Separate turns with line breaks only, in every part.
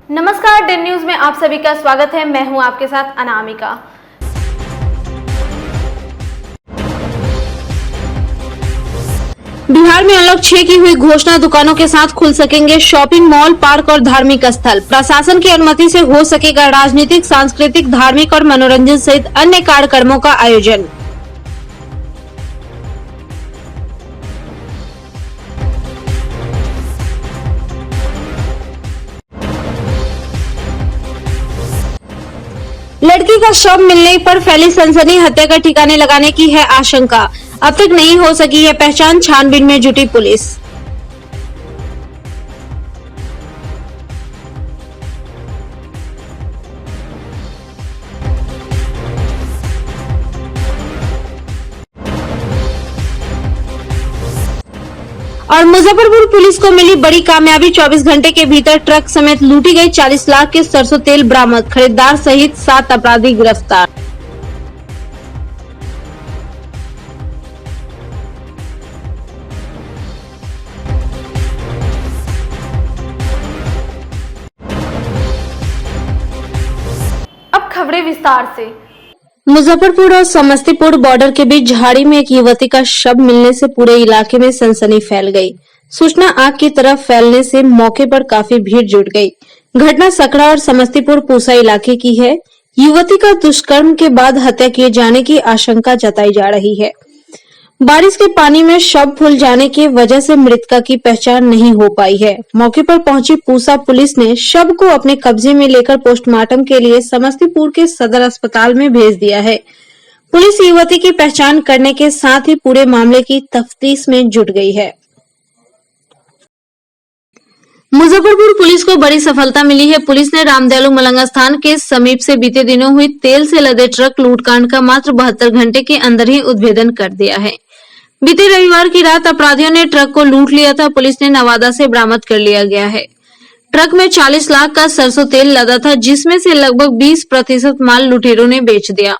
नमस्कार, Dane news में आप सभी का स्वागत है। मैं हूं आपके साथ अनामिका।
बिहार में अनलॉक 6 की हुई घोषणा, दुकानों के साथ खुल सकेंगे शॉपिंग मॉल, पार्क और धार्मिक स्थल। प्रशासन की अनुमति से हो सकेगा राजनीतिक, सांस्कृतिक, धार्मिक और मनोरंजन सहित अन्य कार्यक्रमों का आयोजन। लड़की का शव मिलने पर फैली सनसनी, हत्या का ठिकाने लगाने की है आशंका। अब तक नहीं हो सकी है पहचान, छानबीन में जुटी पुलिस। और मुजफ्फरपुर पुलिस को मिली बड़ी कामयाबी, 24 घंटे के भीतर ट्रक समेत लूटी गई 40 लाख के सरसों तेल बरामद, खरीदार सहित 7 अपराधी गिरफ्तार।
अब खबरें विस्तार से।
मुजफ्फरपुर और समस्तीपुर बॉर्डर के बीच झाड़ी में एक युवती का शव मिलने से पूरे इलाके में सनसनी फैल गई। सूचना आग की तरफ फैलने से मौके पर काफी भीड़ जुट गई। घटना सकड़ा और समस्तीपुर पूसा इलाके की है। युवती का दुष्कर्म के बाद हत्या किए जाने की आशंका जताई जा रही है। बारिश के पानी में शव फूल जाने की वजह से मृतका की पहचान नहीं हो पाई है। मौके पर पहुंची पूसा पुलिस ने शव को अपने कब्जे में लेकर पोस्टमार्टम के लिए समस्तीपुर के सदर अस्पताल में भेज दिया है। पुलिस युवती की पहचान करने के साथ ही पूरे मामले की तफ्तीश में जुट गई है। मुजफ्फरपुर पुलिस को बड़ी सफलता मिली है। पुलिस ने रामदयालु मलंगा स्थान के समीप से बीते दिनों हुई तेल से लदे ट्रक लूटकांड का मात्र 72 घंटे के अंदर ही उद्भेदन कर दिया है। बीते रविवार की रात अपराधियों ने ट्रक को लूट लिया था। पुलिस ने नवादा से बरामद कर लिया गया है। ट्रक में 40 लाख का सरसों तेल लदा था, जिसमें से लगभग 20% माल लुटेरों ने बेच दिया।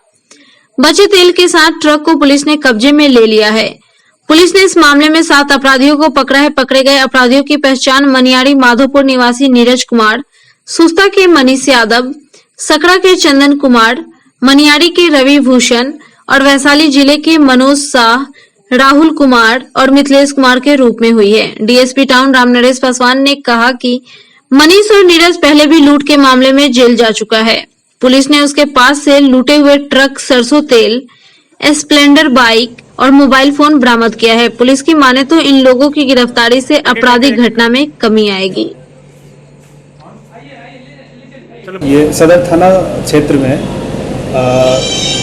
बचे तेल के साथ ट्रक को पुलिस ने कब्जे में ले लिया है। पुलिस ने इस मामले में 7 अपराधियों को पकड़ा है। पकड़े गए अपराधियों की पहचान मनियारी माधोपुर निवासी नीरज कुमार, सुस्ता के मनीष यादव, सकड़ा के चंदन कुमार, मनियारी के रवि भूषण और वैशाली जिले के मनोज शाह, राहुल कुमार और मिथिलेश कुमार के रूप में हुई है। डीएसपी टाउन राम नरेश पासवान ने कहा कि मनीष और नीरज पहले भी लूट के मामले में जेल जा चुका है। पुलिस ने उसके पास से लूटे हुए ट्रक, सरसों तेल, स्प्लेंडर बाइक और मोबाइल फोन बरामद किया है। पुलिस की माने तो इन लोगों की गिरफ्तारी से आपराधिक घटना में कमी आएगी।
ये सदर थाना क्षेत्र में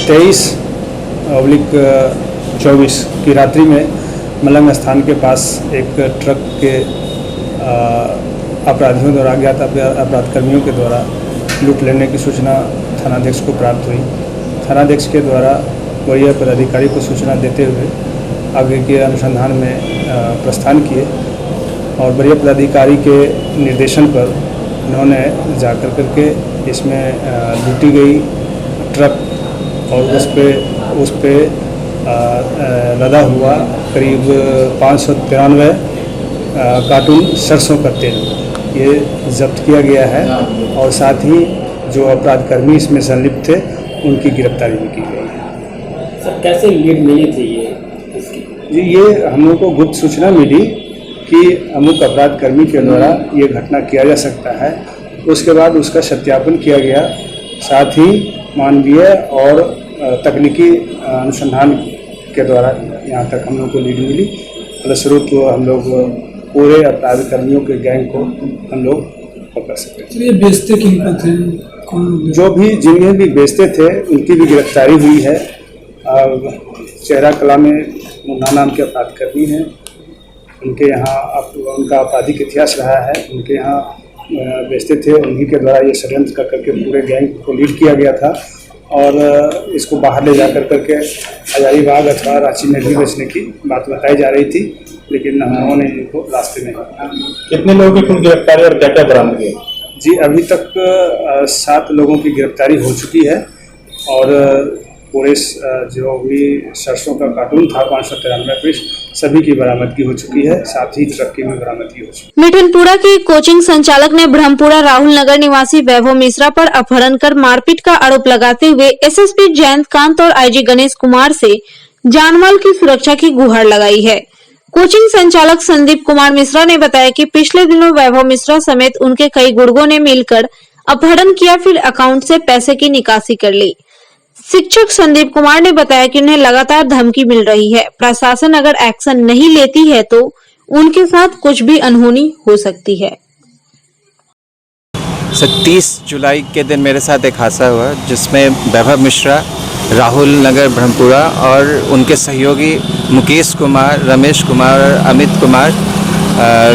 23/24 की रात्रि में मलंग स्थान के पास एक ट्रक के अपराधियों द्वारा, अज्ञात अपराध कर्मियों के द्वारा लूट लेने की सूचना थानाध्यक्ष को प्राप्त हुई। थानाध्यक्ष के द्वारा वरीय पदाधिकारी को सूचना देते हुए आगे के अनुसंधान में प्रस्थान किए और वरीय पदाधिकारी के निर्देशन पर उन्होंने जाकर करके इसमें लूटी गई ट्रक और उस पे लदा हुआ करीब 593 कार्टून सरसों का तेल ये जब्त किया गया है और साथ ही जो अपराध कर्मी इसमें संलिप्त थे उनकी गिरफ्तारी भी की गई है।
सर, कैसे लीड मिली थी
ये हम लोग को गुप्त सूचना मिली कि अमुक अपराध कर्मी के द्वारा ये घटना किया जा सकता है। उसके बाद उसका सत्यापन किया गया। साथ ही मानवीय और तकनीकी अनुसंधान के द्वारा यहाँ तक हम लोग को लीड मिली। फलस्वरूप हम लोग पूरे अपराध कर्मियों के गैंग को हम लोग पकड़ सकते थे।
ये बेचते किन पे थे?
जो भी जिन्हें भी बेचते थे उनकी भी गिरफ्तारी हुई है। चेहरा कला में मुन्ना नाम के अपराध कर्मी हैं। उनके यहाँ उनका आपराधिक इतिहास रहा है। उनके यहाँ बेचते थे, उन्हीं के द्वारा ये षड्यंत्र कर करके पूरे गैंग को लीड किया गया था और इसको बाहर ले जा करके हजारीबाग अथवा रांची में भी बेचने की बात बताई जा रही थी, लेकिन हम लोगों ने इनको रास्ते में।
कितने लोगों की कुल गिरफ्तारी और क्या क्या बरामद किया?
जी, अभी तक 7 लोगों की गिरफ्तारी हो चुकी है और पूरे जो भी सरसों का कार्टून था 593 पीस, सभी की बरामदगी हो चुकी है। साथ ही ट्रक की भी बरामदगी हो चुकी है।
मिठनपुरा के कोचिंग संचालक ने ब्रह्मपुरा राहुल नगर निवासी वैभव मिश्रा पर अपहरण कर मारपीट का आरोप लगाते हुए एसएसपी जयंत कांत और आईजी गणेश कुमार से जानमाल की सुरक्षा की गुहार लगाई है। कोचिंग संचालक संदीप कुमार मिश्रा ने बताया कि पिछले दिनों वैभव मिश्रा समेत उनके कई गुर्गों ने मिलकर अपहरण किया, फिर अकाउंट से पैसे की निकासी कर ली। शिक्षक संदीप कुमार ने बताया कि उन्हें लगातार धमकी मिल रही है। प्रशासन अगर एक्शन नहीं लेती है तो उनके साथ कुछ भी अनहोनी हो सकती है।
30 जुलाई के दिन मेरे साथ एक हादसा हुआ जिसमें वैभव मिश्रा, राहुल नगर ब्रह्मपुरा और उनके सहयोगी मुकेश कुमार, रमेश कुमार और अमित कुमार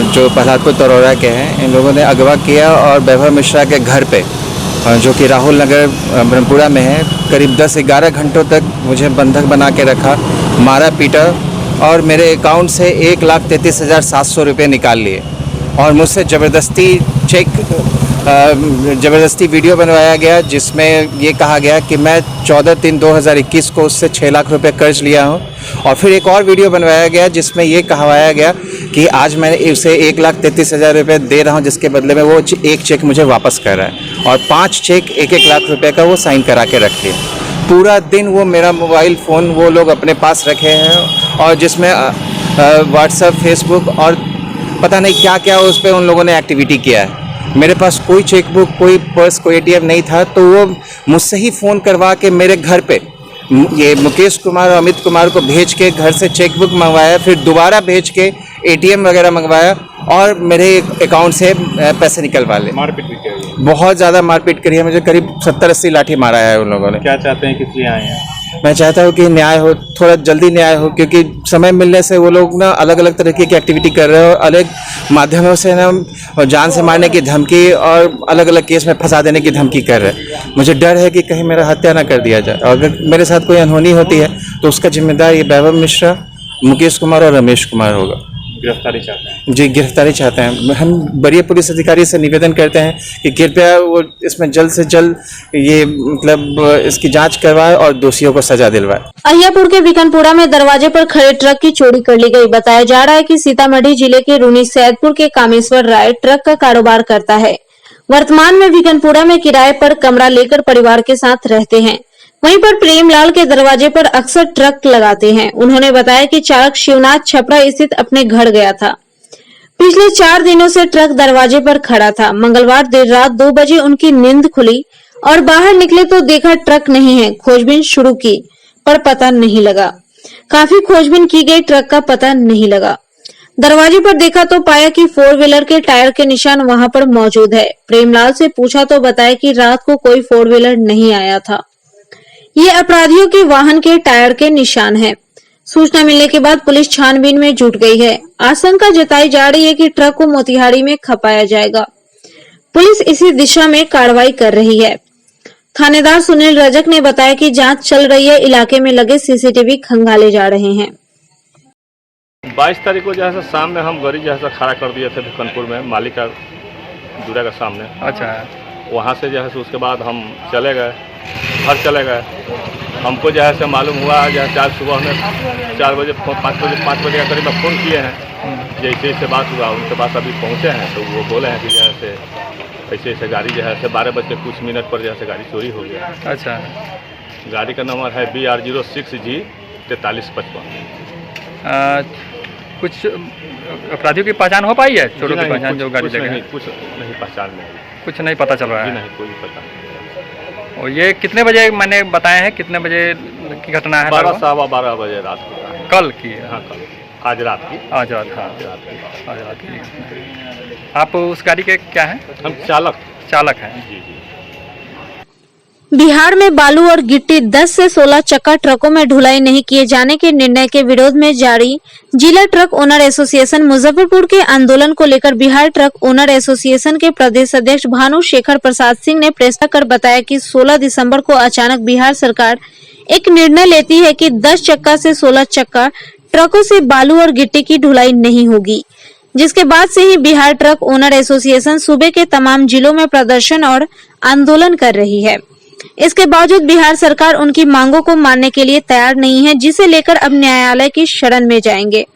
जो प्रहलादपुर तरोरा के हैं, इन लोगों ने अगवा किया और वैभव मिश्रा के घर पे जो कि राहुल नगर ब्रह्मपुरा में है, करीब 10-11 घंटों तक मुझे बंधक बना के रखा, मारा पीटा और मेरे अकाउंट से 1,33,700 रुपये निकाल लिए और मुझसे ज़बरदस्ती वीडियो बनवाया गया जिसमें ये कहा गया कि मैं 14/3/2021 को उससे 6 लाख रुपए कर्ज लिया हूँ। और फिर एक और वीडियो बनवाया गया जिसमें ये कहवाया गया कि आज मैंने उसे 1,33,000 रुपये दे रहा हूँ, जिसके बदले में वो एक चेक मुझे वापस कर रहा है और 5 चेक 1-1 लाख रुपए का वो साइन करा के रख लिया। पूरा दिन वो मेरा मोबाइल फ़ोन वो लोग अपने पास रखे हैं और जिसमें व्हाट्सएप, फेसबुक और पता नहीं क्या क्या उस पर उन लोगों ने एक्टिविटी किया है। मेरे पास कोई चेकबुक, कोई पर्स, कोई एटीएम नहीं था, तो वो मुझसे ही फ़ोन करवा के मेरे घर पे ये मुकेश कुमार और अमित कुमार को भेज के घर से चेकबुक मंगवाया, फिर दोबारा भेज के एटीएम वगैरह मंगवाया और मेरे अकाउंट से पैसे निकलवा ले।
मारपीट भी की है,
बहुत ज़्यादा मारपीट करी है, मुझे करीब 70-80 लाठी मारा है उन लोगों ने।
क्या चाहते हैं, किस लिए आए हैं?
मैं चाहता हूँ कि न्याय हो, थोड़ा जल्दी न्याय हो, क्योंकि समय मिलने से वो लोग ना अलग अलग तरीके की एक्टिविटी कर रहे हैं और अलग माध्यमों से ना जान से मारने की धमकी और अलग अलग केस में फंसा देने की धमकी कर रहे हैं। मुझे डर है कि कहीं मेरा हत्या ना कर दिया जाए और अगर मेरे साथ कोई अनहोनी होती है तो उसका जिम्मेदार ये वैभव मिश्रा, मुकेश कुमार और रमेश कुमार होगा।
गिरफ्तारी चाहते हैं?
जी, गिरफ्तारी चाहते हैं। हम वरीय पुलिस अधिकारी से निवेदन करते हैं कि कृपया वो इसमें जल्द से जल्द ये मतलब इसकी जांच करवाए और दोषियों को सजा दिलवाए।
अहियापुर के बिकनपुरा में दरवाजे पर खड़े ट्रक की चोरी कर ली गई। बताया जा रहा है कि सीतामढ़ी जिले के रूनी सैदपुर के कामेश्वर राय ट्रक का कारोबार करता है। वर्तमान में बिकनपुरा में किराए पर कमरा लेकर परिवार के साथ रहते हैं। वहीं पर प्रेमलाल के दरवाजे पर अक्सर ट्रक लगाते हैं। उन्होंने बताया कि चालक शिवनाथ छपरा स्थित अपने घर गया था। पिछले 4 दिनों से ट्रक दरवाजे पर खड़ा था। मंगलवार देर रात 2 बजे उनकी नींद खुली और बाहर निकले तो देखा ट्रक नहीं है। खोजबीन शुरू की पर पता नहीं लगा। काफी खोजबीन की गई, ट्रक का पता नहीं लगा। दरवाजे पर देखा तो पाया कि 4 व्हीलर के टायर के निशान वहां पर मौजूद है। प्रेमलाल से पूछा तो बताया कि रात को कोई 4 व्हीलर नहीं आया था। ये अपराधियों के वाहन के टायर के निशान हैं। सूचना मिलने के बाद पुलिस छानबीन में जुट गई है। आशंका जताई जा रही है कि ट्रक को मोतिहारी में खपाया जाएगा। पुलिस इसी दिशा में कार्रवाई कर रही है। थानेदार सुनील रजक ने बताया कि जांच चल रही है। इलाके में लगे सीसीटीवी खंगाले जा रहे हैं।
22 तारीख को जैसा शाम में हम गाड़ी जैसा खड़ा कर दिए थे बिकनपुर में मालिक का दूरा के सामने।
अच्छा,
वहाँ से जो है उसके बाद हम चले गए, घर चले गए। हमको जो है से मालूम हुआ जो है 4 सुबह में 4 बजे 5 बजे के करीब फ़ोन किए हैं। जैसे ऐसे बात हुआ, उनके पास अभी पहुँचे हैं तो वो बोले हैं कि जो है से ऐसे गाड़ी जो है से 12 बज के कुछ मिनट पर जो है गाड़ी चोरी हो गया।
अच्छा,
गाड़ी का नंबर है BR06G 4355।
कुछ अपराधियों की पहचान हो पाई है? चोरों की पहचान जो गाड़ी लेके?
कुछ नहीं पहचान में,
कुछ नहीं पता चल रहा है?
नहीं, कोई पता नहीं।
और ये कितने बजे मैंने बताया है, कितने बजे की घटना है?
12-12 बजे रात को।
कल की है?
हाँ, कल, आज रात की।
आज रात, हाँ, आज रात की। आप उस गाड़ी के क्या हैं?
हम चालक हैं। जी।
बिहार में बालू और गिट्टी 10 से 16 चक्का ट्रकों में ढुलाई नहीं किए जाने के निर्णय के विरोध में जारी जिला ट्रक ओनर एसोसिएशन मुजफ्फरपुर के आंदोलन को लेकर बिहार ट्रक ओनर एसोसिएशन के प्रदेश अध्यक्ष भानु शेखर प्रसाद सिंह ने प्रेस कर बताया कि 16 दिसंबर को अचानक बिहार सरकार एक निर्णय लेती है कि 10 चक्का से 16 चक्का ट्रकों से बालू और गिट्टी की ढुलाई नहीं होगी, जिसके बाद से ही बिहार ट्रक ओनर एसोसिएशन सूबे के तमाम जिलों में प्रदर्शन और आंदोलन कर रही है। इसके बावजूद बिहार सरकार उनकी मांगों को मानने के लिए तैयार नहीं है, जिसे लेकर अब न्यायालय की शरण में जाएंगे।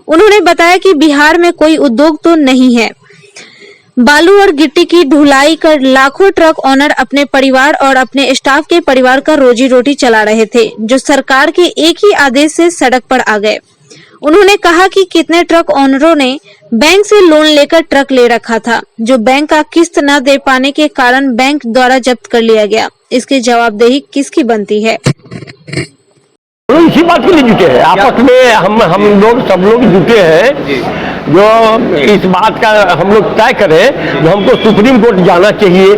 उन्होंने बताया कि बिहार में कोई उद्योग तो नहीं है। बालू और गिट्टी की ढुलाई कर लाखों ट्रक ओनर अपने परिवार और अपने स्टाफ के परिवार का रोजी रोटी चला रहे थे, जो सरकार के एक ही आदेश से सड़क पर आ गए। उन्होंने कहा कि कितने ट्रक ओनरों ने बैंक से लोन लेकर ट्रक ले रखा था, जो बैंक का किस्त न दे पाने के कारण बैंक द्वारा जब्त कर लिया गया। इसकी जवाबदेही किसकी बनती है?
इसी बात के लिए जुटे हैं, आपस में हम लोग सब लोग जुटे हैं जो इस बात का हम लोग तय करें जो हमको सुप्रीम कोर्ट जाना चाहिए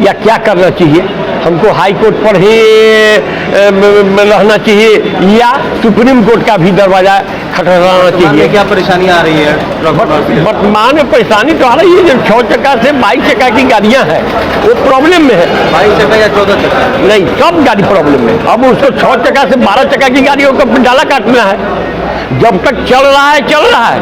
या क्या करना चाहिए, हमको हाई कोर्ट पर ही रहना चाहिए या सुप्रीम कोर्ट का भी दरवाजा खटखटाना चाहिए।
क्या परेशानी आ रही है?
वर्तमान में परेशानी तो आ रही है, जो 6 चक्का से 22 चक्का की गाड़ियां हैं वो प्रॉब्लम में है।
22 चक्का या 14 चक्का?
नहीं, सब गाड़ी प्रॉब्लम में। अब उसको 6 चक्का से 12 चक्का की गाड़ियों का डाला काटना है। जब तक चल रहा है चल रहा है।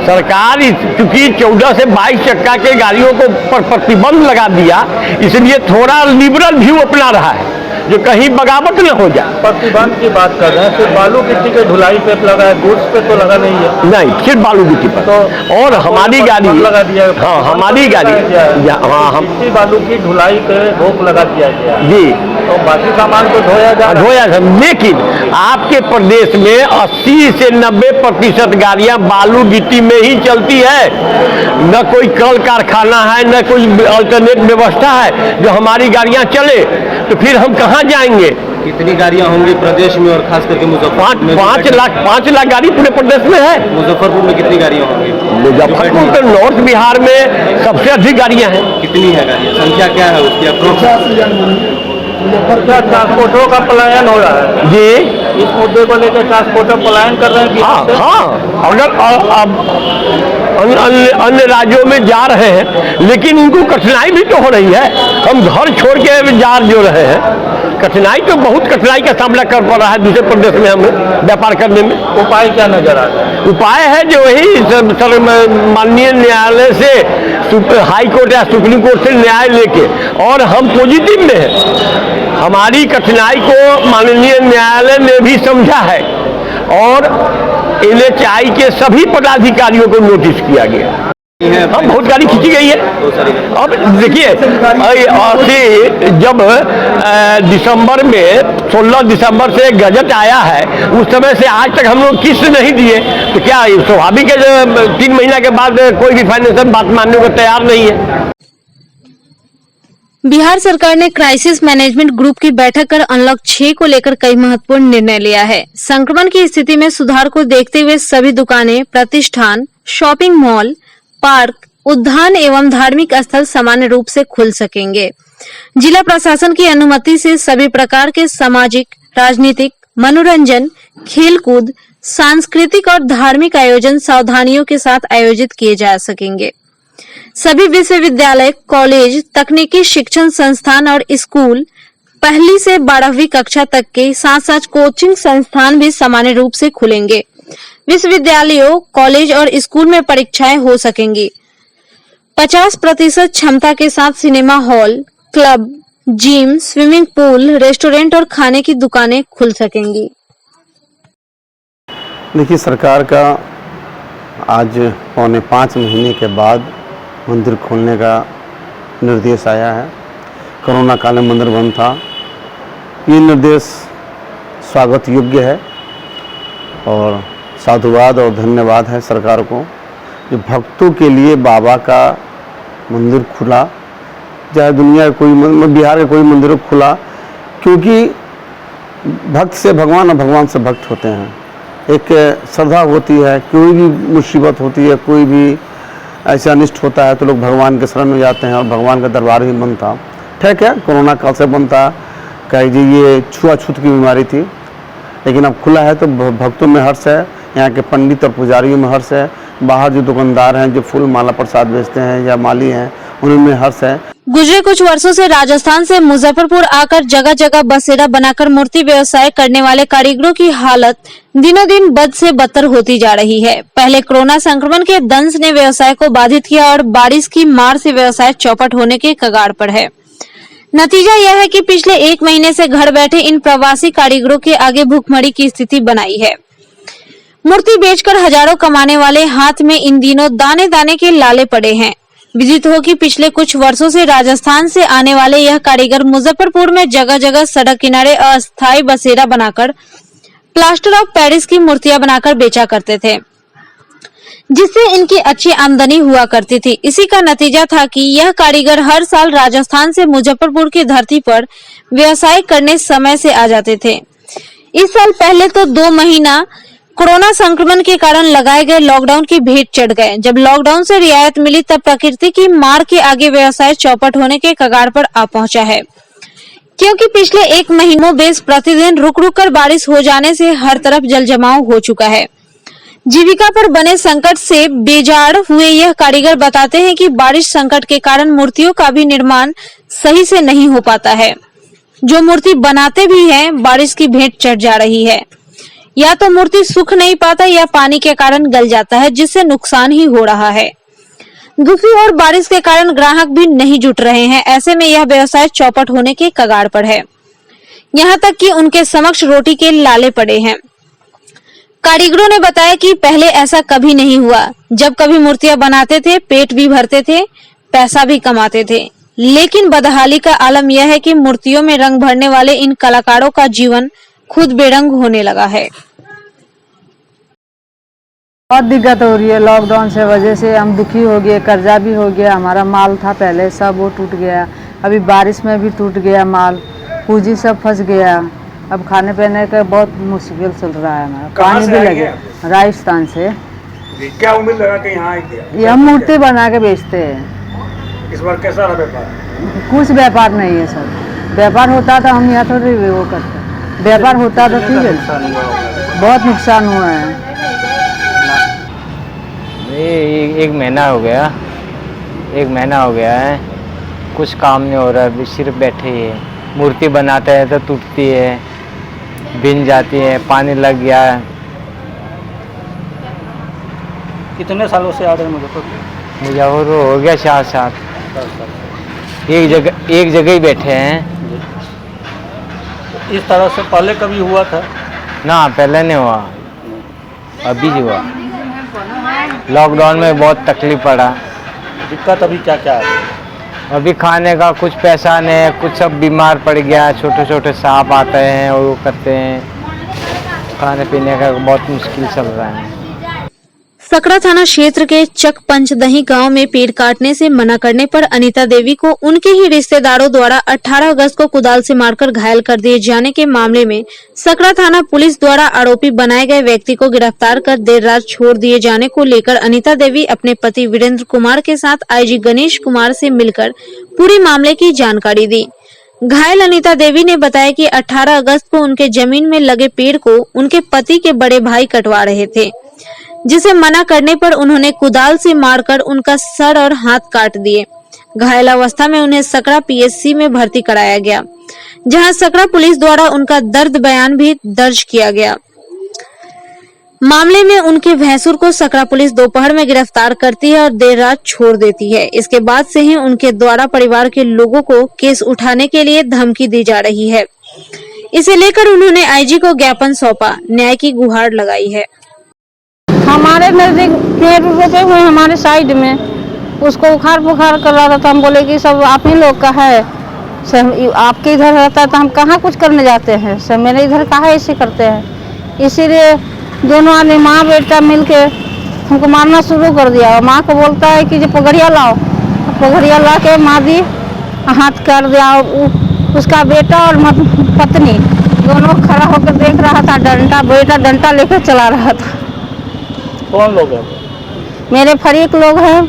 सरकार चूंकि 14 से 22 चक्का के गाड़ियों को पर प्रतिबंध लगा दिया, इसलिए थोड़ा लिबरल व्यू अपना रहा है जो कहीं बगावत न हो जाए।
प्रतिबंध की बात कर रहे हैं, सिर्फ बालू गिट्टी के ढुलाई पे लगा है, गुड्स पे तो लगा नहीं है।
नहीं, सिर्फ बालू गिट्टी पर।
तो
और हमारी गाड़ी
लगा दिया है।
हाँ, हमारी गाड़ी हाँ, हम
गिट्टी बालू की ढुलाई पे रोक लगा दिया गया
जी।
तो बाकी सामान को धोया जा
लेकिन आपके प्रदेश में 80 से 90% गाड़ियां बालू गिट्टी में ही चलती है। न कोई कल कारखाना है, न कोई अल्टरनेट व्यवस्था है जो हमारी गाड़ियां चले, तो फिर हम कहाँ जाएंगे?
कितनी गाड़ियां होंगी प्रदेश में और खास करके मुजफ्फरपुर में?
5 लाख गाड़ी पूरे प्रदेश में है।
मुजफ्फरपुर में कितनी गाड़ियां होंगी?
मुजफ्फरपुर तो नॉर्थ बिहार में सबसे अधिक गाड़ियां हैं।
कितनी है गाड़ियां? संख्या क्या है उसकी?
ट्रांसपोर्टरों का पलायन हो रहा है
जी।
इस मुद्दे को लेकर ट्रांसपोर्टर पलायन कर रहे हैं।
हाँ, अगर अब अन्य राज्यों में जा रहे हैं, लेकिन उनको कठिनाई भी तो हो रही है। हम घर छोड़ के जा जो रहे हैं, कठिनाई तो बहुत कठिनाई का सामना कर पा रहा है दूसरे प्रदेश में हमें व्यापार करने में।
उपाय क्या नजर आ रहा है?
उपाय है जो वही माननीय न्यायालय से, हाई कोर्ट या सुप्रीम कोर्ट से न्याय लेके, और हम पॉजिटिव में हैं। हमारी कठिनाई को माननीय न्यायालय ने भी समझा है और NHAI के सभी पदाधिकारियों को नोटिस किया गया। हम बहुत गाड़ी खींची गई है। अब देखिए, जब दिसंबर में 16 दिसंबर से गजट आया है, उस समय से आज तक हम लोग किस्त नहीं दिए, तो क्या स्वाभाविक है 3 महीना के बाद कोई भी फाइनेंशियल बात मानने को तैयार नहीं है।
बिहार सरकार ने क्राइसिस मैनेजमेंट ग्रुप की बैठक कर अनलॉक 6 को लेकर कई महत्वपूर्ण निर्णय लिया है। संक्रमण की स्थिति में सुधार को देखते हुए सभी दुकानें, प्रतिष्ठान, शॉपिंग मॉल, पार्क, उद्यान एवं धार्मिक स्थल सामान्य रूप से खुल सकेंगे। जिला प्रशासन की अनुमति से सभी प्रकार के सामाजिक, राजनीतिक, मनोरंजन, खेलकूद, सांस्कृतिक और धार्मिक आयोजन सावधानियों के साथ आयोजित किए जा सकेंगे। सभी विश्वविद्यालय, कॉलेज, तकनीकी शिक्षण संस्थान और स्कूल, 1ली से 12वीं कक्षा तक के साथ साथ कोचिंग संस्थान भी सामान्य रूप से खुलेंगे। विश्वविद्यालयों, कॉलेज और स्कूल में परीक्षाएं हो सकेंगी। 50% क्षमता के साथ cinema hall, club, gym, swimming pool, restaurant और खाने की दुकानें खुल सकेंगी।
देखिए, सरकार का आज 4.25 महीने के बाद मंदिर खोलने का निर्देश आया है। कोरोना काल में मंदिर बंद था। ये निर्देश स्वागत योग्य है और साधुवाद और धन्यवाद है सरकार को, जो भक्तों के लिए बाबा का मंदिर खुला। चाहे दुनिया का कोई, बिहार का कोई मंदिर खुला, क्योंकि भक्त से भगवान और भगवान से भक्त होते हैं। एक श्रद्धा होती है, कोई भी मुसीबत होती है, कोई भी ऐसा अनिष्ट होता है तो लोग भगवान के शरण में जाते हैं और भगवान का दरबार भी बंद था। ठीक है, कोरोना काल से बंद था, कह दीजिए ये छुआछूत की बीमारी थी, लेकिन अब खुला है तो भक्तों में हर्ष है, यहाँ के पंडित और पुजारियों में हर्ष है, बाहर जो दुकानदार हैं, जो फूल माला प्रसाद बेचते हैं या माली हैं, उनमें हर्ष है।
गुजरे कुछ वर्षों से राजस्थान से मुजफ्फरपुर आकर जगह जगह बसेरा बनाकर मूर्ति व्यवसाय करने वाले कारीगरों की हालत दिनों दिन बद से बदतर होती जा रही है। पहले कोरोना संक्रमण के दंश ने व्यवसाय को बाधित किया और बारिश की मार से व्यवसाय चौपट होने के कगार पर है। नतीजा यह है कि पिछले 1 महीने से घर बैठे इन प्रवासी कारीगरों के आगे भूखमरी की स्थिति बनाई है। मूर्ति बेचकर हजारों कमाने वाले हाथ में इन दिनों दाने दाने के लाले पड़े हैं। विदित हो कि पिछले कुछ वर्षों से राजस्थान से आने वाले यह कारीगर मुजफ्फरपुर में जगह जगह सड़क किनारे अस्थायी बसेरा बनाकर प्लास्टर ऑफ पेरिस की मूर्तियां बनाकर बेचा करते थे, जिससे इनकी अच्छी आमदनी हुआ करती थी। इसी का नतीजा था कि यह कारीगर हर साल राजस्थान से मुजफ्फरपुर की धरती पर व्यवसाय करने समय से आ जाते थे। इस साल पहले तो 2 महीना कोरोना संक्रमण के कारण लगाए गए लॉकडाउन की भेंट चढ़ गए। जब लॉकडाउन से रियायत मिली तब प्रकृति की मार के आगे व्यवसाय चौपट होने के कगार पर आ पहुंचा है, क्योंकि पिछले 1 महीनों बेस प्रतिदिन रुक रुक कर बारिश हो जाने से हर तरफ जल जमाव हो चुका है। जीविका पर बने संकट से बेजार हुए यह कारीगर बताते हैं कि बारिश संकट के कारण मूर्तियों का भी निर्माण सही से नहीं हो पाता है। जो मूर्ति बनाते भी हैं, बारिश की भेंट चढ़ जा रही है। या तो मूर्ति सूख नहीं पाता या पानी के कारण गल जाता है, जिससे नुकसान ही हो रहा है। दूसरी ओर बारिश के कारण ग्राहक भी नहीं जुट रहे हैं। ऐसे में यह व्यवसाय चौपट होने के कगार पर है। यहाँ तक कि उनके समक्ष रोटी के लाले पड़े हैं। कारीगरों ने बताया कि पहले ऐसा कभी नहीं हुआ। जब कभी मूर्तियां बनाते थे, पेट भी भरते थे, पैसा भी कमाते थे। लेकिन बदहाली का आलम यह है कि मूर्तियों में रंग भरने वाले इन कलाकारों का जीवन खुद बेरंग होने लगा है।
बहुत दिक्कत हो रही है लॉकडाउन से वजह से। हम दुखी हो गए, कर्जा भी हो गया। हमारा माल था पहले, सब वो टूट गया। अभी बारिश में भी टूट गया माल, पूंजी सब फंस गया। अब खाने पीने का बहुत मुश्किल चल रहा है हमारा। पानी भी लगे। राजस्थान से।
क्या उम्मीद लगा कि यहाँ
ये हम मूर्ति बना के बेचते हैं।
इस बार कैसा रहा व्यापार?
कुछ व्यापार नहीं है सर। व्यापार होता तो हम यहाँ थोड़ी वो करते। व्यापार होता तो ठीक है। बहुत नुकसान हुआ है।
एक महीना हो गया, 1 महीना हो गया है। कुछ काम नहीं हो रहा है, सिर्फ बैठे ही है। मूर्ति बनाते हैं तो टूटती है, भिन जाती है, पानी लग गया है।
कितने सालों से आ रहे हैं मुजफ्फरपुर?
मुजफ्फरपुर हो गया 4 साल। एक जगह ही बैठे हैं।
इस तरह से पहले कभी हुआ था?
ना, पहले नहीं हुआ, अभी हुआ। लॉकडाउन में बहुत तकलीफ पड़ा।
दिक्कत अभी क्या क्या है?
अभी खाने का कुछ पैसा नहीं है, कुछ सब बीमार पड़ गया। छोटे छोटे सांप आते हैं और वो करते हैं। खाने पीने का बहुत मुश्किल चल रहा है।
सकरा थाना क्षेत्र के चक पंचदही गांव में पेड़ काटने से मना करने पर अनीता देवी को उनके ही रिश्तेदारों द्वारा 18 अगस्त को कुदाल से मारकर घायल कर दिए जाने के मामले में सकरा थाना पुलिस द्वारा आरोपी बनाए गए व्यक्ति को गिरफ्तार कर देर रात छोड़ दिए जाने को लेकर अनीता देवी अपने पति वीरेंद्र कुमार के साथ आईजी गणेश कुमार से मिलकर पूरे मामले की जानकारी दी। घायल अनीता देवी ने बताया कि 18 अगस्त को उनके जमीन में लगे पेड़ को उनके पति के बड़े भाई कटवा रहे थे, जिसे मना करने पर उन्होंने कुदाल से मारकर उनका सर और हाथ काट दिए। घायल अवस्था में उन्हें सकरा पीएचसी में भर्ती कराया गया, जहां सकरा पुलिस द्वारा उनका दर्द बयान भी दर्ज किया गया। मामले में उनके भैंसुर को सकरा पुलिस दोपहर में गिरफ्तार करती है और देर रात छोड़ देती है। इसके बाद से ही उनके द्वारा परिवार के लोगों को केस उठाने के लिए धमकी दी जा रही है। इसे लेकर उन्होंने आईजी को ज्ञापन सौंपा, न्याय की गुहार लगाई है।
हमारे नजदीक पेड़ रोपे हुए हमारे साइड में, उसको उखाड़ पुखाड़ कर रहा था। तो हम बोले कि सब आप ही लोग का है, सब आपके इधर रहता है तो हम कहाँ कुछ करने जाते हैं, सब मेरे इधर कहाँ ऐसे करते हैं। इसीलिए दोनों आदमी माँ बेटा मिलके हमको मारना शुरू कर दिया। माँ को बोलता है कि जो पगड़िया लाओ, पगड़िया ला के माँ दी, हाथ कर दिया। उसका बेटा और पत्नी दोनों खड़ा होकर देख रहा था। डंडा, बेटा डंडा लेकर चला रहा था।
कौन लोग हैं?
मेरे फरीक लोग हैं,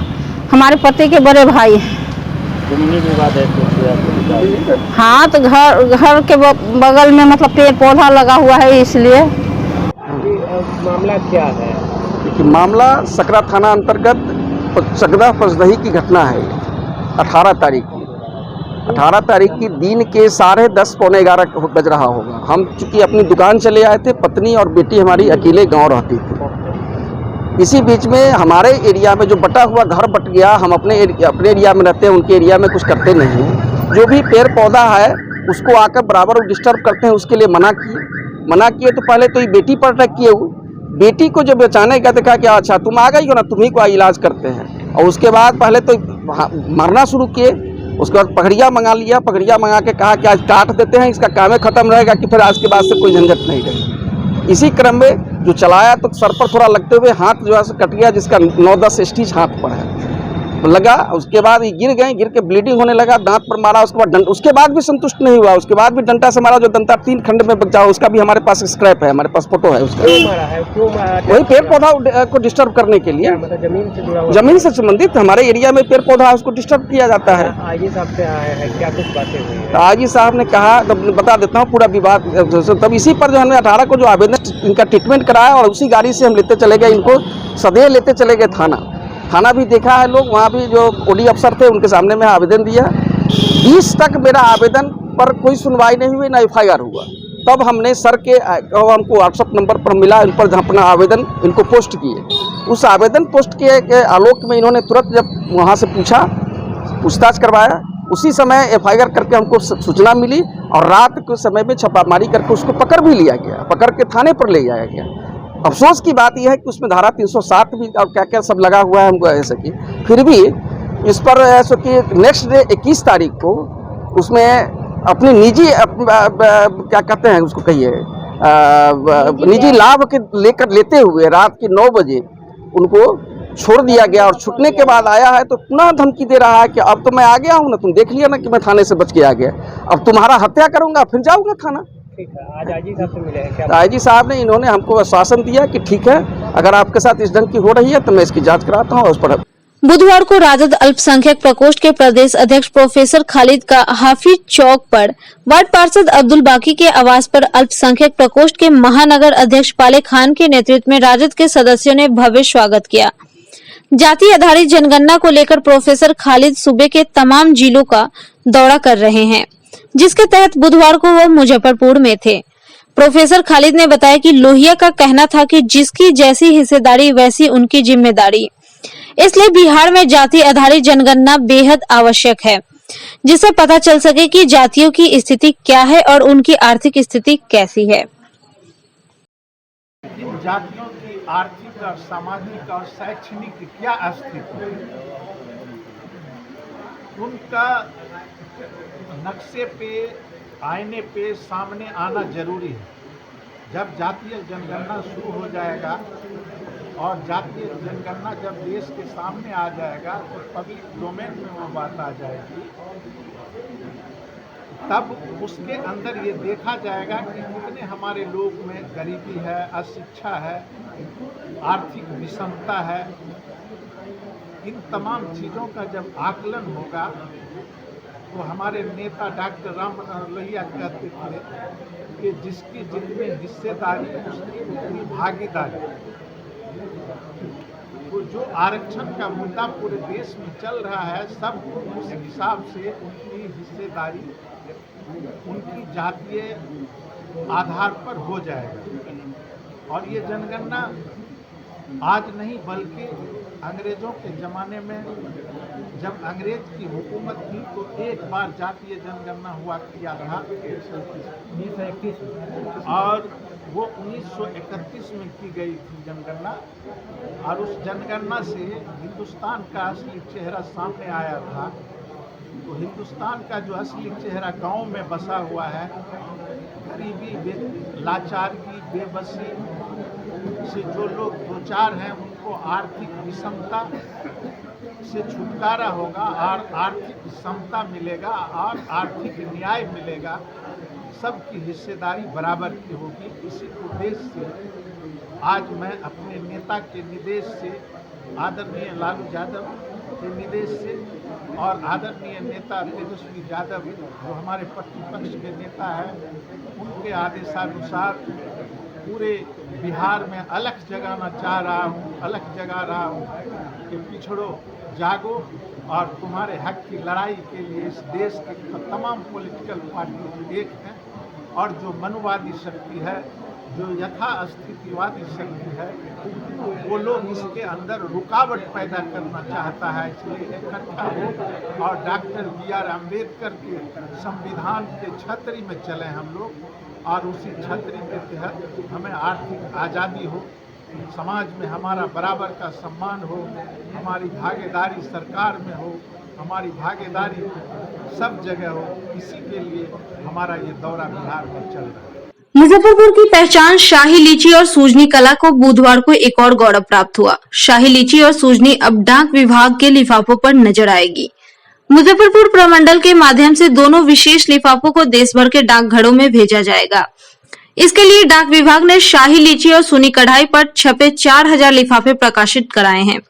हमारे पति के बड़े भाई।
जमीनी विवाद है?
हाँ, तो घर के बगल में मतलब पेड़ पौधा लगा हुआ है, इसलिए।
मामला क्या है?
देखिए, मामला सकरा थाना अंतर्गत सकरा पंचदही की घटना है। 18 तारीख की 18 तारीख की दिन के 10:30 पौने 11 बज रहा होगा। हम चूँकि अपनी दुकान चले आए थे, पत्नी और बेटी हमारी अकेले गांव रहती थी। इसी बीच में हमारे एरिया में जो बटा हुआ घर बट गया। हम अपने एरिया में रहते हैं, उनके एरिया में कुछ करते नहीं हैं।
जो भी पेड़ पौधा है उसको आकर बराबर डिस्टर्ब करते हैं, उसके लिए मना किए तो पहले तो ये बेटी पर अटैक किए हुए, बेटी को जब बचाने का देखा कि अच्छा तुम आ गई हो ना, तुम्ही को इलाज करते हैं, और उसके बाद पहले तो मारना शुरू किए, उसके बाद पगड़िया मंगा लिया, पगड़िया मंगा के कहा कि आज काट देते हैं, इसका काम खत्म रहेगा कि फिर आज के बाद से कोई झंझट नहीं रहेगी। इसी क्रम में जो चलाया तो सर पर थोड़ा लगते हुए हाथ जो है कट गया, जिसका 9-10 स्टिच हाथ पर है लगा। उसके बाद ये गिर गए, गिर के ब्लीडिंग होने लगा, दांत पर मारा, उसके बाद भी संतुष्ट नहीं हुआ, उसके बाद भी डंडा से मारा, जो डंडा 3 खंड में बचा, उसका भी हमारे पास स्क्रैप है, हमारे पास फोटो है उसका।
क्यों मारा?
वही पेड़ पौधा को डिस्टर्ब करने के लिए,
जमीन से जुड़ा हुआ,
जमीन से संबंधित हमारे एरिया में पेड़ पौधा है, उसको डिस्टर्ब किया जाता है।
आईजी साहब से आया है, क्या कुछ बातें हुई है?
आईजी साहब ने कहा, तब बता देता हूँ पूरा विवाद। तब इसी पर जो हमने 18 को जो आवेदन इनका ट्रीटमेंट कराया, और उसी गाड़ी से हम लेते चले गए, इनको सदैव लेते चले गए थाना भी देखा है लोग, वहाँ भी जो ओडी अफसर थे उनके सामने में आवेदन दिया। 20 तक मेरा आवेदन पर कोई सुनवाई नहीं हुई, ना FIR हुआ। तब हमने सर के हमको व्हाट्सअप नंबर पर मिला, इन पर अपना आवेदन इनको पोस्ट किए। उस आवेदन पोस्ट किए के आलोक में इन्होंने तुरंत जब वहाँ से पूछताछ करवाया, उसी समय FIR करके हमको सूचना मिली, और रात के समय में छापामारी करके उसको पकड़ भी लिया गया, पकड़ के थाने पर ले जाया गया। अफसोस की बात यह है कि उसमें धारा 307 भी और क्या क्या सब लगा हुआ है, हमको ऐसे कि फिर भी इस पर ऐसा कि नेक्स्ट डे 21 तारीख को उसमें अपनी निजी क्या कहते हैं उसको कहिए निजी लाभ के लेते हुए रात के 9 बजे उनको छोड़ दिया गया, और छूटने के बाद आया है तो पुनः धमकी दे रहा है कि अब तो मैं आ गया हूँ ना, तुम देख लिया ना कि मैं थाने से बच के आ गया, अब तुम्हारा हत्या करूँगा, फिर जाऊँगा थाना।
ठीक है, आज आईजी साहब से मिले हैं क्या?
आईजी साहब ने इन्होंने हमको आश्वासन दिया कि ठीक है, अगर आपके साथ इस ढंग की हो रही है तो मैं इसकी जांच कराता हूँ। उस पर
बुधवार को राजद अल्पसंख्यक प्रकोष्ठ के प्रदेश अध्यक्ष प्रोफेसर खालिद का हाफिज चौक पर वार्ड पार्षद अब्दुल बाकी के आवास पर अल्पसंख्यक प्रकोष्ठ के महानगर अध्यक्ष पाले खान के नेतृत्व में राजद के सदस्यों ने भव्य स्वागत किया। जाति आधारित जनगणना को लेकर प्रोफेसर खालिद सूबे के तमाम जिलों का दौरा कर रहे हैं, जिसके तहत बुधवार को वह मुजफ्फरपुर में थे। प्रोफेसर खालिद ने बताया कि लोहिया का कहना था कि जिसकी जैसी हिस्सेदारी वैसी उनकी जिम्मेदारी, इसलिए बिहार में जाति आधारित जनगणना बेहद आवश्यक है, जिससे पता चल सके कि जातियों की स्थिति क्या है और उनकी आर्थिक स्थिति कैसी है।
जातियों की आर्थिक और सामाजिक और शैक्षणिक क्या स्थिति है, उनका नक्शे पे आईने पे सामने आना जरूरी है। जब जातीय जनगणना शुरू हो जाएगा और जातीय जनगणना जब देश के सामने आ जाएगा तो पब्लिक डोमेन में वो बात आ जाएगी, तब उसके अंदर ये देखा जाएगा कि कितने हमारे लोग में गरीबी है, अशिक्षा है, आर्थिक विषमता है। इन तमाम चीज़ों का जब आकलन होगा तो हमारे नेता डॉक्टर राम लोहिया कहते थे कि जिसकी जितनी हिस्सेदारी उसकी उतनी भागीदारी। तो जो आरक्षण का मुद्दा पूरे देश में चल रहा है, सब उस हिसाब से उनकी हिस्सेदारी उनकी जातीय आधार पर हो जाएगा। और ये जनगणना आज नहीं बल्कि अंग्रेज़ों के ज़माने में जब अंग्रेज की हुकूमत थी तो एक बार जातीय जनगणना हुआ किया था 1931, और वो 1931 में की गई थी जनगणना। और उस जनगणना से हिंदुस्तान का असली चेहरा सामने आया था। तो हिंदुस्तान का जो असली चेहरा गांव में बसा हुआ है, गरीबी, लाचारी, बेबसी से जो लोग दो चार हैं, उनको आर्थिक विषमता से छुटकारा होगा और आर्थिक समता मिलेगा और आर्थिक न्याय मिलेगा, सबकी हिस्सेदारी बराबर की होगी। इसी उद्देश्य से आज मैं अपने नेता के निर्देश से, आदरणीय लालू यादव के निर्देश से और आदरणीय नेता तेजस्वी यादव जो हमारे प्रतिपक्ष के नेता हैं, उनके आदेशानुसार पूरे बिहार में अलग जगाना चाह रहा हूँ, अलग जगा रहा हूँ कि पिछड़ो जागो और तुम्हारे हक की लड़ाई के लिए इस देश के तमाम पॉलिटिकल पार्टी एक हैं। और जो मनुवादी शक्ति है, जो यथास्थितिवादी शक्ति है वो लोग इसके अंदर रुकावट पैदा करना चाहता है, इसलिए इकट्ठा हो और डॉक्टर B.R. अम्बेडकर के संविधान के छतरी में चले हम लोग और उसी छतरी के तहत हमें आर्थिक आज़ादी हो, समाज में हमारा बराबर का सम्मान हो, हमारी भागीदारी सरकार में हो, हमारी भागीदारी सब जगह हो। इसी के लिए हमारा ये दौरा बिहार में चल रहा है।
मुजफ्फरपुर की पहचान शाही लीची और सूजनी कला को बुधवार को एक और गौरव प्राप्त हुआ। शाही लीची और सूजनी अब डाक विभाग के लिफाफों पर नजर आएगी। मुजफ्फरपुर प्रमंडल के माध्यम से दोनों विशेष लिफाफों को देश भर के डाकघरों में भेजा जाएगा। इसके लिए डाक विभाग ने शाही लीची और सुनी कढ़ाई पर छपे 4000 लिफाफे प्रकाशित कराए हैं।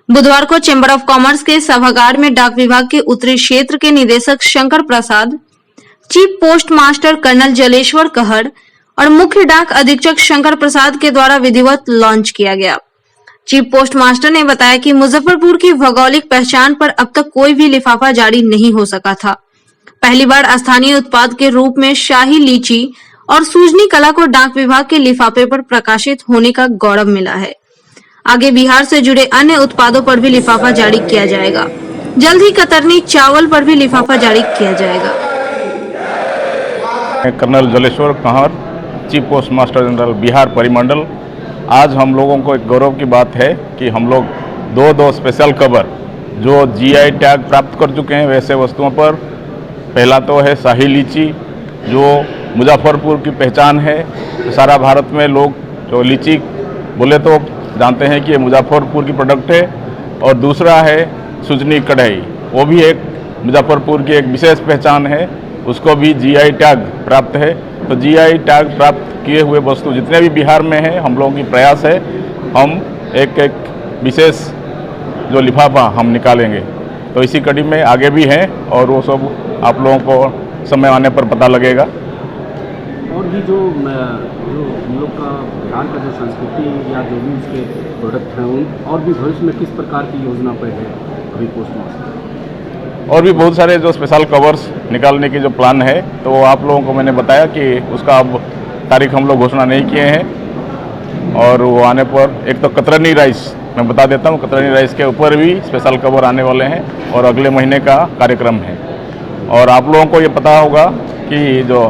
बुधवार को चैम्बर ऑफ कॉमर्स के सभागार में डाक विभाग के उत्तरी क्षेत्र के निदेशक Shankar Prasad, chief post master colonel Jaleshwar Kahar और मुख्य डाक अधीक्षक शंकर प्रसाद के द्वारा विधिवत लॉन्च किया गया। चीफ पोस्ट मास्टर ने बताया कि मुजफ्फरपुर की भौगोलिक पहचान पर अब तक कोई भी लिफाफा जारी नहीं हो सका था। पहली बार स्थानीय उत्पाद के रूप में शाही लीची और सूजनी कला को डाक विभाग के लिफाफे पर प्रकाशित होने का गौरव मिला है। आगे बिहार से जुड़े अन्य उत्पादों पर भी लिफाफा जारी किया जाएगा। जल्द ही कतरनी चावल पर भी लिफाफा जारी किया जाएगा।
कर्नल जलेश्वर कहर, chief post master general Bihar परिमंडल। आज हम लोगों को एक गौरव की बात है कि हम लोग दो स्पेशल कवर जो GI टैग प्राप्त कर चुके हैं वैसे वस्तुओं पर। पहला तो है शाही लीची जो मुजफ्फरपुर की पहचान है। सारा भारत में लोग जो लीची बोले तो जानते हैं कि ये मुजफ्फरपुर की प्रोडक्ट है। और दूसरा है सूजनी कढ़ाई, वो भी एक मुजफ्फरपुर की एक विशेष पहचान है, उसको भी GI टैग प्राप्त है। तो GI टैग प्राप्त किए हुए वस्तु जितने भी बिहार में हैं, हम लोगों की प्रयास है हम एक विशेष जो लिफाफा हम निकालेंगे। तो इसी कड़ी में आगे भी हैं और वो सब आप लोगों को समय आने पर पता लगेगा।
और ये जो हम लोग का बिहार का जो संस्कृति या जो भी उसके प्रोडक्ट हैं उन और भी भविष्य में किस प्रकार की योजना पर है अभी पोस्ट मास्टर?
और भी बहुत सारे जो स्पेशल कवर्स निकालने की जो प्लान है तो आप लोगों को मैंने बताया कि उसका अब तारीख हम लोग घोषणा नहीं किए हैं। और वो आने पर एक तो कतरनी राइस मैं बता देता हूँ, कतरनी राइस के ऊपर भी स्पेशल कवर आने वाले हैं और अगले महीने का कार्यक्रम है। और आप लोगों को ये पता होगा कि जो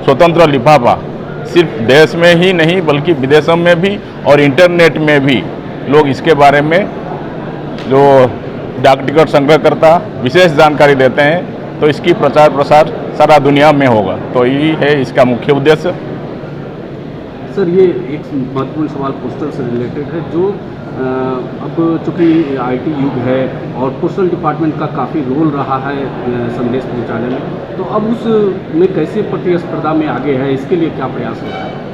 स्वतंत्र लिफाफा सिर्फ देश में ही नहीं बल्कि विदेशों में भी और इंटरनेट में भी लोग इसके बारे में जो डाक टिकट संग्रहकर्ता विशेष जानकारी देते हैं, तो इसकी प्रचार प्रसार सारा दुनिया में होगा। तो ये है इसका मुख्य उद्देश्य।
सर, ये एक महत्वपूर्ण सवाल पोस्टल से रिलेटेड है जो अब चूँकि IT युग है और पोस्टल डिपार्टमेंट का काफ़ी रोल रहा है संदेश पहुंचाने में, तो अब उसमें कैसे प्रतिस्पर्धा में आगे है, इसके लिए क्या प्रयास हो रहा है?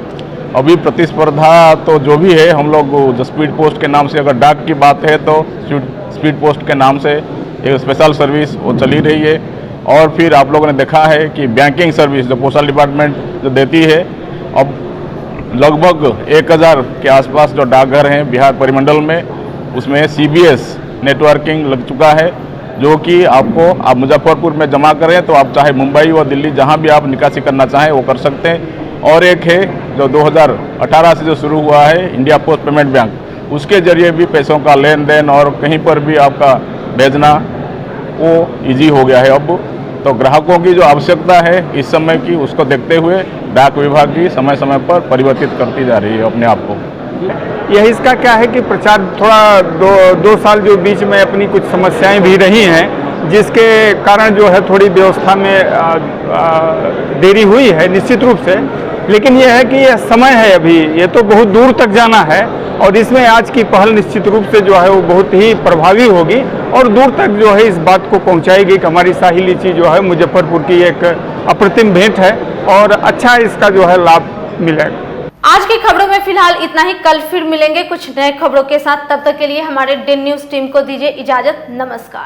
अभी प्रतिस्पर्धा तो जो भी है, हम लोग जो स्पीड पोस्ट के नाम से अगर डाक की बात है तो स्पीड पोस्ट के नाम से एक स्पेशल सर्विस वो चली रही है। और फिर आप लोगों ने देखा है कि बैंकिंग सर्विस जो पोस्टल डिपार्टमेंट जो देती है, अब लगभग 1000 के आसपास जो डाकघर हैं बिहार परिमंडल में, उसमें CBS नेटवर्किंग लग चुका है, जो कि आपको आप मुजफ्फरपुर में जमा करें तो आप चाहे मुंबई व दिल्ली जहां भी आप निकासी करना चाहें वो कर सकते हैं। और एक है जो 2018 से जो शुरू हुआ है इंडिया पोस्ट पेमेंट बैंक, उसके जरिए भी पैसों का लेन देन और कहीं पर भी आपका भेजना वो ईजी हो गया है अब। तो ग्राहकों की जो आवश्यकता है इस समय की, उसको देखते हुए डाक विभाग की समय समय पर परिवर्तित करती जा रही है अपने आप को।
यही इसका क्या है कि प्रचार थोड़ा दो साल जो बीच में अपनी कुछ समस्याएं भी रही हैं, जिसके कारण जो है थोड़ी व्यवस्था में देरी हुई है निश्चित रूप से। लेकिन यह है कि यह समय है, अभी ये तो बहुत दूर तक जाना है और इसमें आज की पहल निश्चित रूप से जो है वो बहुत ही प्रभावी होगी और दूर तक जो है इस बात को पहुंचाएगी कि हमारी शाही लीची जो है मुजफ्फरपुर की एक अप्रतिम भेंट है और अच्छा इसका जो है लाभ मिलेगा।
आज की खबरों में फिलहाल इतना ही। कल फिर मिलेंगे कुछ नए खबरों के साथ। तब तक के लिए हमारे DN न्यूज टीम को दीजिए इजाजत। नमस्कार।